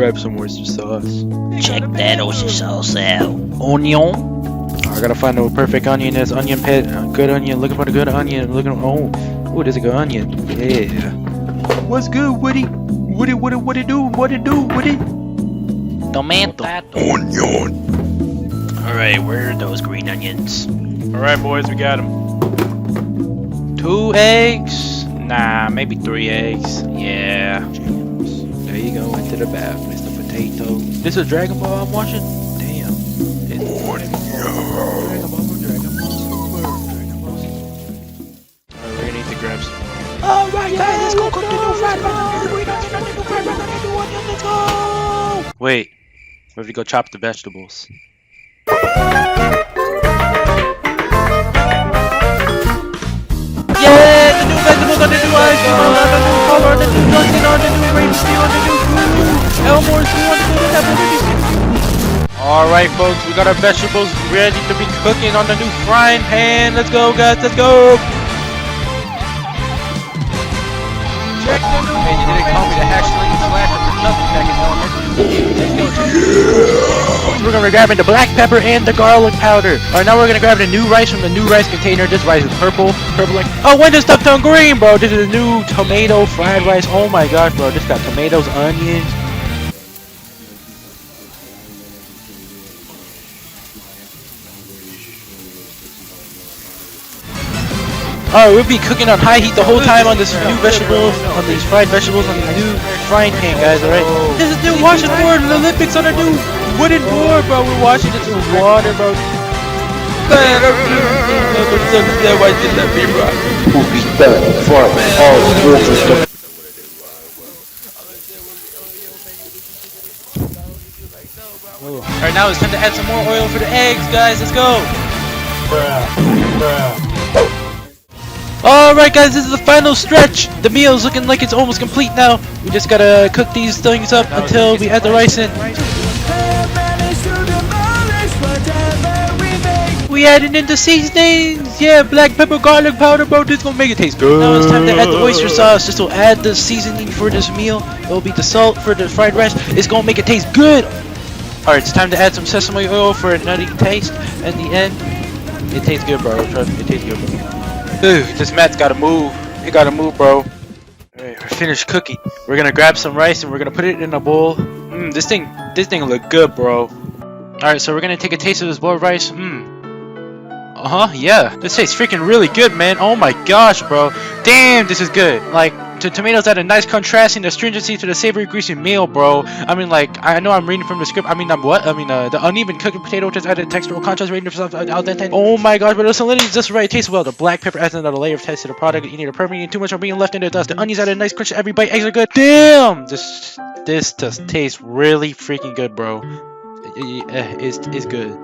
grab some oyster sauce. Check that oyster sauce out. Onion. I gotta find the perfect onion. There's onion pet. Good onion. Looking for the good onion. Oh, there's a good onion. Yeah. What's good, Woody? What it do? Woody? Tomato. Onion. Alright, where are those green onions? Alright, boys, we got them. 2 eggs? Nah, maybe 3 eggs. Yeah. There you go, into the bath, Mr. Potato. This is Dragon Ball I'm watching? Damn. It's Dragon Ball Super. Alright, we're gonna need to grab some. Alright, guys, let's go cook the new fried onion. Let's go! Wait, where we go chop the vegetables? Yeah, the new vegetables on the new ice cream, on the new color, the new onion, on the new rainbow, on the new food. Elmore's doing food and Alright, folks, we got our vegetables ready to be cooking on the new frying pan. Let's go, guys, let's go! Check the new man, you didn't call me the hashtag slash for nothing back in elementary. We're gonna be grabbing the black pepper and the garlic powder. Alright, now we're gonna grab the new rice from the new rice container. This rice is purple like. Oh, when does stuff turn green, bro? This is a new tomato fried rice. Oh my gosh, bro. This got tomatoes, onions. Alright, we'll be cooking on high heat the whole time on this new vegetables, on these fried vegetables on the new frying pan, guys, alright? This is new washing board, the Olympics on a new wooden board, bro. We're washing it with water, bro. Alright, now it's time to add some more oil for the eggs, guys. Let's go. Alright, guys, this is the final stretch. The meal is looking like it's almost complete now. We just gotta cook these things up until we add the rice in. We added in the seasonings. Yeah, black pepper, garlic powder, bro. This is gonna make it taste good. Now it's time to add the oyster sauce. This will add the seasoning for this meal. It will be the salt for the fried rice. It's gonna make it taste good. Alright, it's time to add some sesame oil for a nutty taste. At the end, it tastes good, bro. Trust me, it tastes good, bro. Dude, this mat's gotta move. It gotta move, bro. Alright, we're finished cooking. We're gonna grab some rice and we're gonna put it in a bowl. This thing look good, bro. Alright, so we're gonna take a taste of this boiled rice. Yeah. This tastes freaking really good, man. Oh my gosh, bro. Damn, this is good. Like, the tomatoes add a nice contrasting astringency to the savory, greasy meal, bro. I mean, like, I know I'm reading from the script. I mean, the uneven cooking potato just added textural contrast rating for al dente. Oh my gosh, but the salinity is just right. It tastes well. The black pepper adds another layer of taste to the product. You need a perfect and too much are being left in the dust. The onions add a nice crunch to every bite. Eggs are good. Damn! This just tastes really freaking good, bro. It's good.